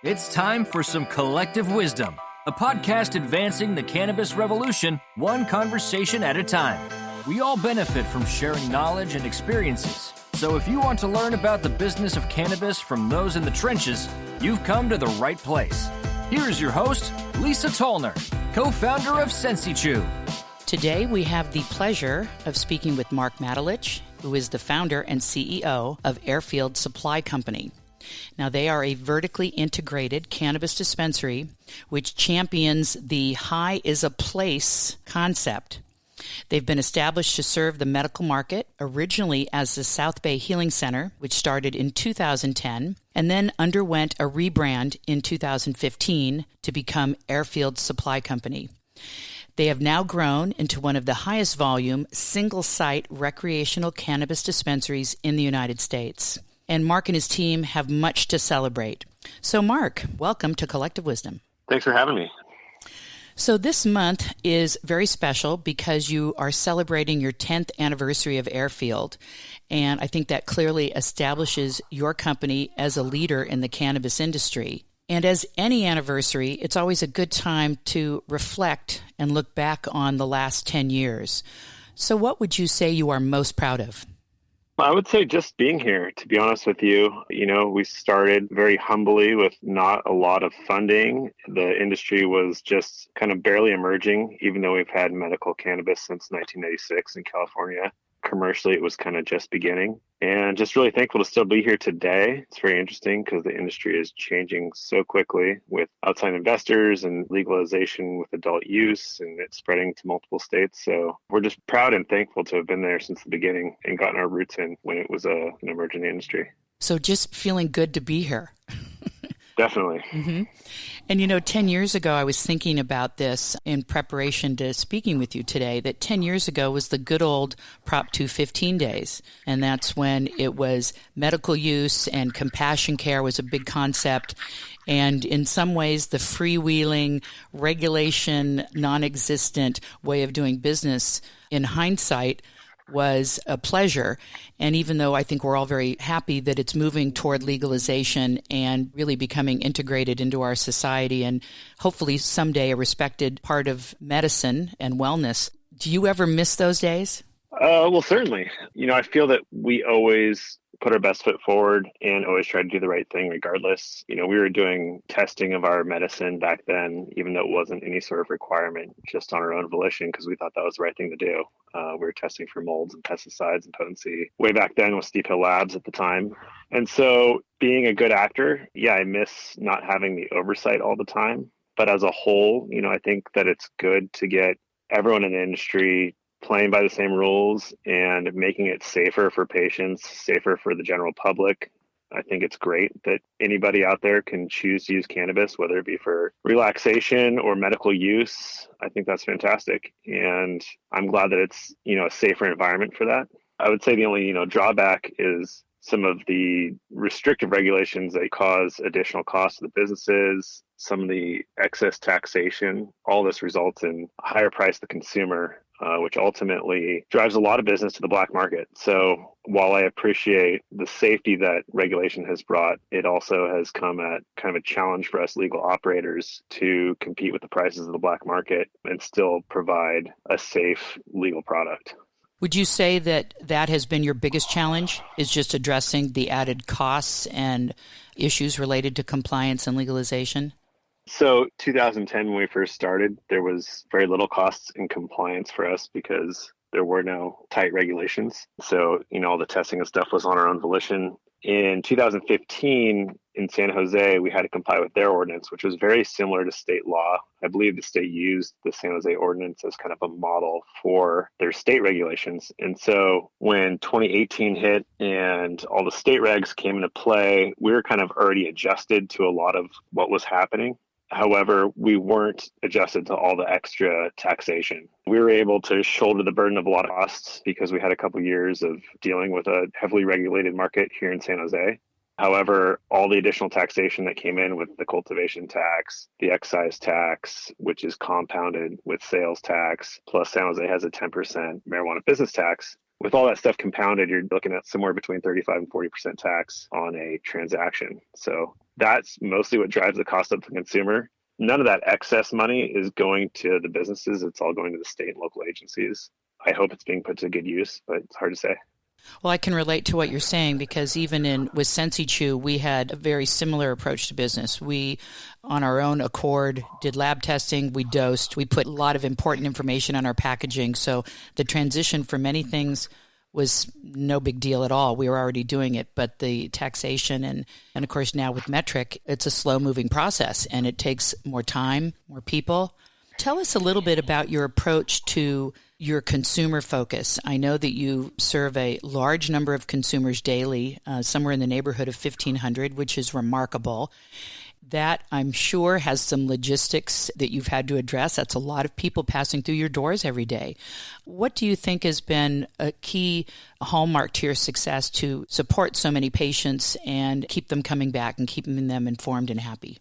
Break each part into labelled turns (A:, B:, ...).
A: It's time for some collective wisdom, a podcast advancing the cannabis revolution, one conversation at a time. We all benefit from sharing knowledge and experiences. So if you want to learn about the business of cannabis from those in the trenches, you've come to the right place. Here's your host, Lisa Tollner, co-founder of SensiChew.
B: Today, we have the pleasure of speaking with Marc Matulich, who is the founder and CEO of Airfield Supply Company. Now, they are a vertically integrated cannabis dispensary which champions the high is a place concept. They've been established to serve the medical market, originally as the South Bay Healing Center, which started in 2010, and then underwent a rebrand in 2015 to become Airfield Supply Company. They have now grown into one of the highest volume, single-site recreational cannabis dispensaries in the United States. And Marc and his team have much to celebrate. So Marc, welcome to Collective Wisdom.
C: Thanks for having me.
B: So this month is very special because you are celebrating your 10th anniversary of Airfield. And I think that clearly establishes your company as a leader in the cannabis industry. And as any anniversary, it's always a good time to reflect and look back on the last 10 years. So what would you say you are most proud of?
C: I would say just being here, to be honest with you. We started very humbly with not a lot of funding. The industry was just kind of barely emerging, even though we've had medical cannabis since 1986 in California. Commercially, it was kind of just beginning. And just really thankful to still be here today. It's very interesting because the industry is changing so quickly with outside investors and legalization with adult use, and it's spreading to multiple states. So we're just proud and thankful to have been there since the beginning and gotten our roots in when it was an emerging industry.
B: So just feeling good to be here.
C: Definitely.
B: Mm-hmm. And 10 years ago, I was thinking about this in preparation to speaking with you today, that 10 years ago was the good old Prop 215 days. And that's when it was medical use and compassion care was a big concept. And in some ways, the freewheeling, regulation, non-existent way of doing business in hindsight was a pleasure. And even though I think we're all very happy that it's moving toward legalization and really becoming integrated into our society and hopefully someday a respected part of medicine and wellness, do you ever miss those days?
C: Well, certainly. I feel that we always put our best foot forward and always try to do the right thing regardless. We were doing testing of our medicine back then, even though it wasn't any sort of requirement, just on our own volition, because we thought that was the right thing to do. We were testing for molds and pesticides and potency way back then with Steep Hill Labs at the time. And so being a good actor, I miss not having the oversight all the time. But as a whole, I think that it's good to get everyone in the industry playing by the same rules and making it safer for patients, safer for the general public. I think it's great that anybody out there can choose to use cannabis, whether it be for relaxation or medical use. I think that's fantastic. And I'm glad that it's, a safer environment for that. I would say the only, drawback is some of the restrictive regulations that cause additional costs to the businesses, some of the excess taxation. All this results in a higher price to the consumer, which ultimately drives a lot of business to the black market. So while I appreciate the safety that regulation has brought, it also has come at kind of a challenge for us legal operators to compete with the prices of the black market and still provide a safe legal product.
B: Would you say that has been your biggest challenge, is just addressing the added costs and issues related to compliance and legalization?
C: So 2010, when we first started, there was very little costs in compliance for us because there were no tight regulations. So, all the testing and stuff was on our own volition. In 2015, in San Jose, we had to comply with their ordinance, which was very similar to state law. I believe the state used the San Jose ordinance as kind of a model for their state regulations. And so when 2018 hit and all the state regs came into play, we were kind of already adjusted to a lot of what was happening. However, we weren't adjusted to all the extra taxation. We were able to shoulder the burden of a lot of costs because we had a couple years of dealing with a heavily regulated market here in San Jose. However, all the additional taxation that came in with the cultivation tax, the excise tax, which is compounded with sales tax, plus San Jose has a 10% marijuana business tax. With all that stuff compounded, you're looking at somewhere between 35 and 40% tax on a transaction. So That's mostly what drives the cost up to the consumer. None of that excess money is going to the businesses. It's all going to the state and local agencies. I hope it's being put to good use, but it's hard to say.
B: Well, I can relate to what you're saying because even with Sensi Chew, we had a very similar approach to business. We, on our own accord, did lab testing, we dosed, we put a lot of important information on our packaging. So the transition for many things was no big deal at all. We were already doing it, but the taxation and of course now with Metric, it's a slow-moving process and it takes more time, more people. Tell us a little bit about your approach to your consumer focus. I know that you serve a large number of consumers daily, somewhere in the neighborhood of 1,500, which is remarkable. That, I'm sure, has some logistics that you've had to address. That's a lot of people passing through your doors every day. What do you think has been a key hallmark to your success to support so many patients and keep them coming back and keeping them informed and happy?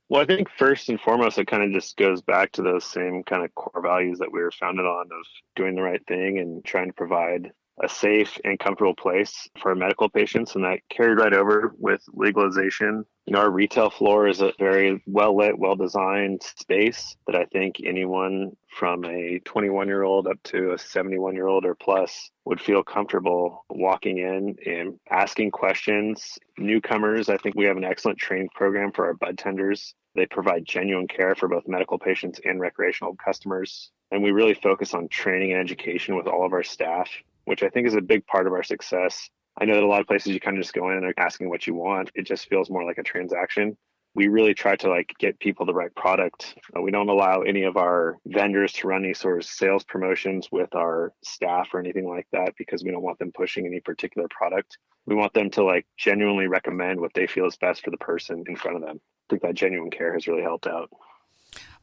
C: Well, I think first and foremost, it kind of just goes back to those same kind of core values that we were founded on of doing the right thing and trying to provide a safe and comfortable place for our medical patients. And that carried right over with legalization. Our retail floor is a very well lit, well designed space that I think anyone from a 21-year-old up to a 71-year-old or plus would feel comfortable walking in and asking questions. Newcomers, I think we have an excellent training program for our bud tenders. They provide genuine care for both medical patients and recreational customers. And we really focus on training and education with all of our staff, which I think is a big part of our success. I know that a lot of places you kind of just go in and are asking what you want. It just feels more like a transaction. We really try to get people the right product. We don't allow any of our vendors to run any sort of sales promotions with our staff or anything like that because we don't want them pushing any particular product. We want them to genuinely recommend what they feel is best for the person in front of them. I think that genuine care has really helped out.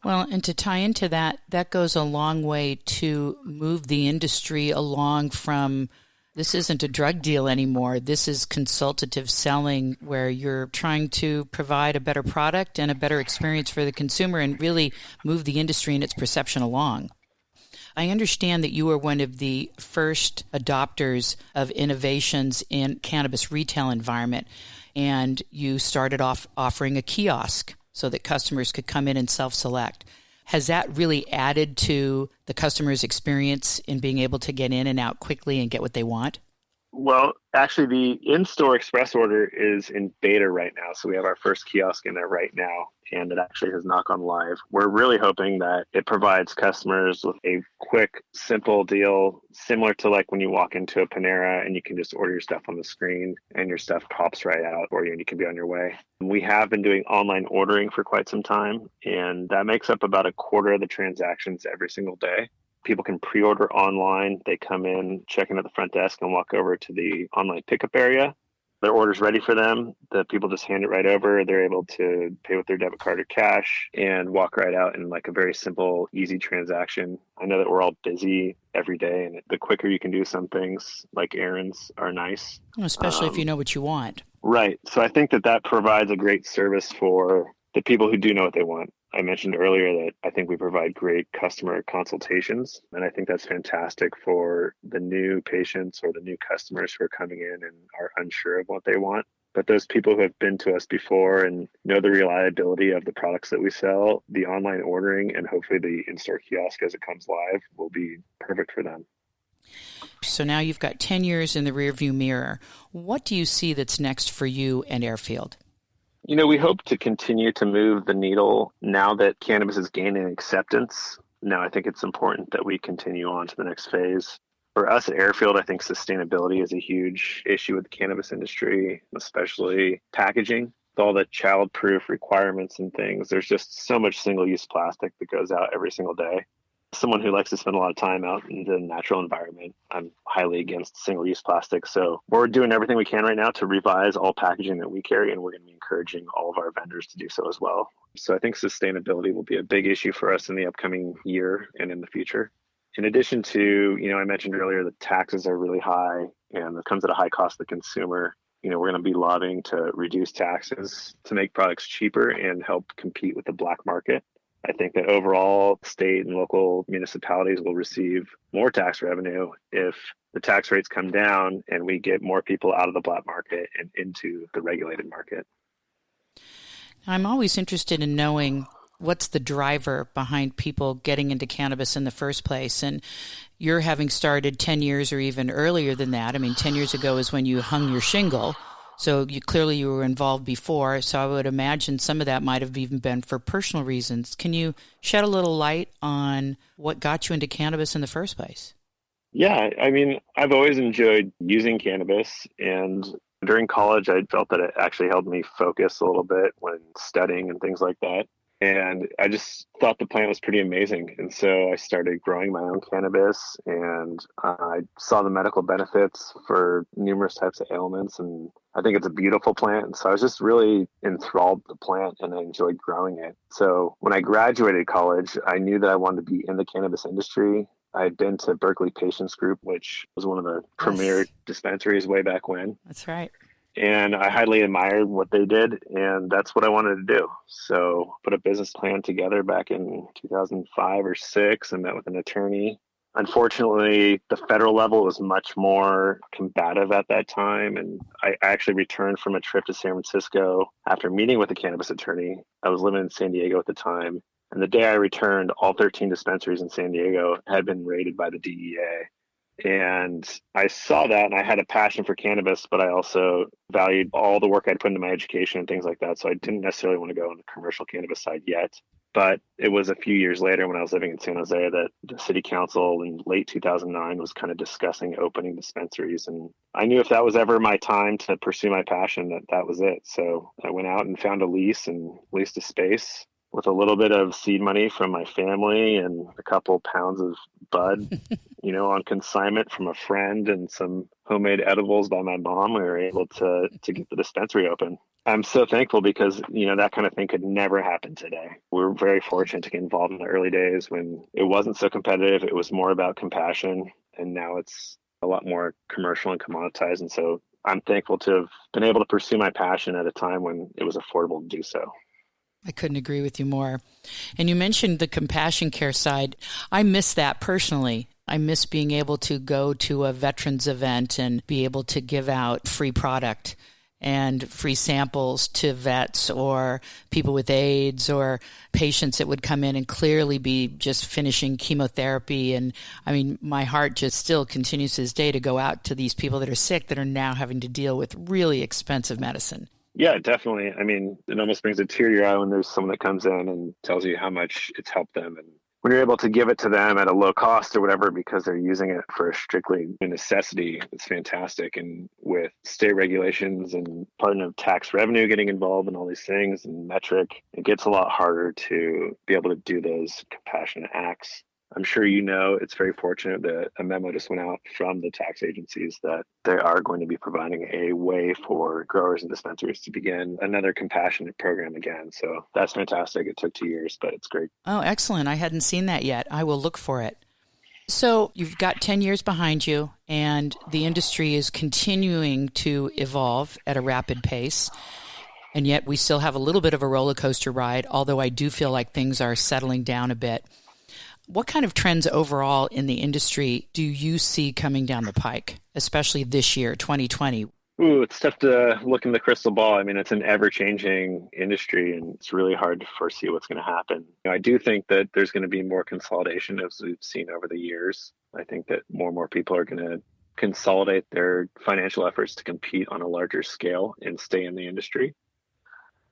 B: Well, and to tie into that, that goes a long way to move the industry along from this isn't a drug deal anymore. This is consultative selling where you're trying to provide a better product and a better experience for the consumer and really move the industry and its perception along. I understand that you were one of the first adopters of innovations in cannabis retail environment, and you started off offering a kiosk so that customers could come in and self-select. Has that really added to the customer's experience in being able to get in and out quickly and get what they want?
C: Well, actually, the in-store express order is in beta right now. So we have our first kiosk in there right now, and it actually has not gone live. We're really hoping that it provides customers with a quick, simple deal, similar to when you walk into a Panera and you can just order your stuff on the screen and your stuff pops right out for you and you can be on your way. We have been doing online ordering for quite some time, and that makes up about a quarter of the transactions every single day. People can pre-order online. They come in, check in at the front desk, and walk over to the online pickup area. Their order's ready for them. The people just hand it right over. They're able to pay with their debit card or cash and walk right out in a very simple, easy transaction. I know that we're all busy every day, and the quicker you can do some things like errands are nice.
B: Especially if you know what you want.
C: Right. So I think that provides a great service for the people who do know what they want. I mentioned earlier that I think we provide great customer consultations, and I think that's fantastic for the new patients or the new customers who are coming in and are unsure of what they want. But those people who have been to us before and know the reliability of the products that we sell, the online ordering and hopefully the in-store kiosk as it comes live will be perfect for them.
B: So now you've got 10 years in the rearview mirror. What do you see that's next for you and Airfield?
C: We hope to continue to move the needle now that cannabis is gaining acceptance. Now, I think it's important that we continue on to the next phase. For us at Airfield, I think sustainability is a huge issue with the cannabis industry, especially packaging. With all the child-proof requirements and things, there's just so much single-use plastic that goes out every single day. Someone who likes to spend a lot of time out in the natural environment, I'm highly against single-use plastic. So we're doing everything we can right now to revise all packaging that we carry, and we're going to be encouraging all of our vendors to do so as well. So I think sustainability will be a big issue for us in the upcoming year and in the future. In addition to, I mentioned earlier that taxes are really high and it comes at a high cost to the consumer. We're going to be lobbying to reduce taxes to make products cheaper and help compete with the black market. I think that overall, state and local municipalities will receive more tax revenue if the tax rates come down and we get more people out of the black market and into the regulated market.
B: I'm always interested in knowing what's the driver behind people getting into cannabis in the first place. And you're having started 10 years or even earlier than that. I mean, 10 years ago is when you hung your shingle. So you were involved before. So I would imagine some of that might have even been for personal reasons. Can you shed a little light on what got you into cannabis in the first place?
C: Yeah, I mean, I've always enjoyed using cannabis, and during college, I felt that it actually helped me focus a little bit when studying and things like that. And I just thought the plant was pretty amazing. And so I started growing my own cannabis, and I saw the medical benefits for numerous types of ailments. And I think it's a beautiful plant. And so I was just really enthralled with the plant, and I enjoyed growing it. So when I graduated college, I knew that I wanted to be in the cannabis industry. I had been to Berkeley Patients Group, which was one of the premier dispensaries way back when.
B: That's right.
C: And I highly admired what they did, and that's what I wanted to do. So put a business plan together back in 2005 or 6 and met with an attorney. Unfortunately, the federal level was much more combative at that time. And I actually returned from a trip to San Francisco after meeting with a cannabis attorney. I was living in San Diego at the time. And the day I returned, all 13 dispensaries in San Diego had been raided by the DEA. And I saw that, and I had a passion for cannabis, but I also valued all the work I'd put into my education and things like that. So I didn't necessarily want to go on the commercial cannabis side yet. But it was a few years later when I was living in San Jose that the city council in late 2009 was kind of discussing opening dispensaries. And I knew if that was ever my time to pursue my passion, that was it. So I went out and found a lease and leased a space with a little bit of seed money from my family and a couple pounds of bud, on consignment from a friend and some homemade edibles by my mom. We were able to get the dispensary open. I'm so thankful because, that kind of thing could never happen today. We were very fortunate to get involved in the early days when it wasn't so competitive. It was more about compassion, and now it's a lot more commercial and commoditized. And so I'm thankful to have been able to pursue my passion at a time when it was affordable to do so.
B: I couldn't agree with you more. And you mentioned the compassion care side. I miss that personally. I miss being able to go to a veterans event and be able to give out free product and free samples to vets or people with AIDS or patients that would come in and clearly be just finishing chemotherapy. And I mean, my heart just still continues to this day to go out to these people that are sick that are now having to deal with really expensive medicine.
C: Yeah, definitely. I mean, it almost brings a tear to your eye when there's someone that comes in and tells you how much it's helped them. And when you're able to give it to them at a low cost or whatever, because they're using it for strictly a necessity, it's fantastic. And with state regulations and part of tax revenue getting involved in all these things and metric, it gets a lot harder to be able to do those compassionate acts. I'm sure it's very fortunate that a memo just went out from the tax agencies that they are going to be providing a way for growers and dispensaries to begin another compassionate program again. So that's fantastic. It took 2 years, but it's great.
B: Oh, excellent. I hadn't seen that yet. I will look for it. So you've got 10 years behind you, and the industry is continuing to evolve at a rapid pace. And yet we still have a little bit of a roller coaster ride, although I do feel like things are settling down a bit. What kind of trends overall in the industry do you see coming down the pike, especially this year, 2020?
C: Ooh, it's tough to look in the crystal ball. I mean, it's an ever-changing industry, and it's really hard to foresee what's going to happen. I do think that there's going to be more consolidation as we've seen over the years. I think that more and more people are going to consolidate their financial efforts to compete on a larger scale and stay in the industry.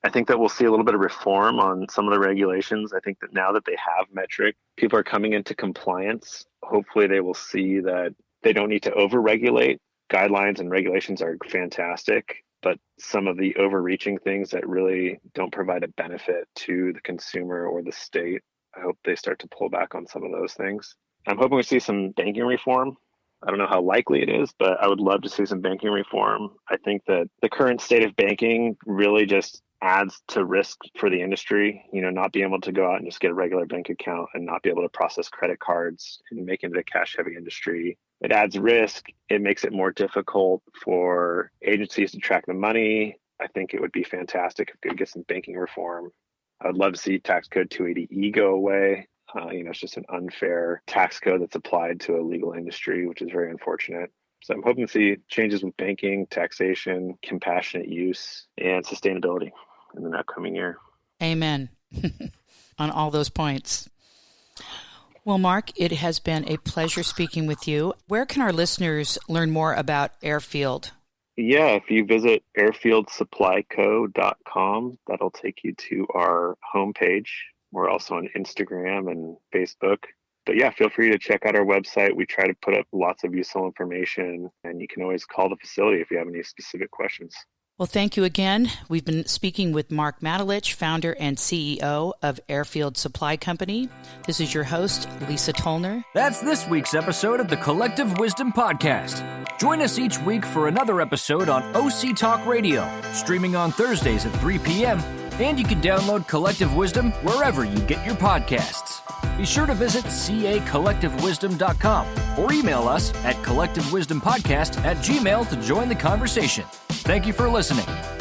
C: I think that we'll see a little bit of reform on some of the regulations. I think that now that they have metric, people are coming into compliance. Hopefully they will see that they don't need to over-regulate. Guidelines and regulations are fantastic, but some of the overreaching things that really don't provide a benefit to the consumer or the state, I hope they start to pull back on some of those things. I'm hoping we see some banking reform. I don't know how likely it is, but I would love to see some banking reform. I think that the current state of banking really just adds to risk for the industry, not being able to go out and just get a regular bank account and not be able to process credit cards and making it a cash heavy industry. It adds risk. It makes it more difficult for agencies to track the money. I think it would be fantastic if we could get some banking reform. I would love to see tax code 280E go away. It's just an unfair tax code that's applied to a legal industry, which is very unfortunate. So I'm hoping to see changes with banking, taxation, compassionate use, and sustainability. in the upcoming year.
B: Amen. On all those points. Well, Marc, it has been a pleasure speaking with you. Where can our listeners learn more about Airfield?
C: Yeah, if you visit airfieldsupplyco.com, that'll take you to our homepage. We're also on Instagram and Facebook. But yeah, feel free to check out our website. We try to put up lots of useful information, and you can always call the facility if you have any specific questions.
B: Well, thank you again. We've been speaking with Marc Matulich, founder and CEO of Airfield Supply Company. This is your host, Lisa Tollner.
A: That's this week's episode of the Collective Wisdom Podcast. Join us each week for another episode on OC Talk Radio, streaming on Thursdays at 3 p.m., and you can download Collective Wisdom wherever you get your podcasts. Be sure to visit cacollectivewisdom.com or email us at collectivewisdompodcast@gmail.com to join the conversation. Thank you for listening.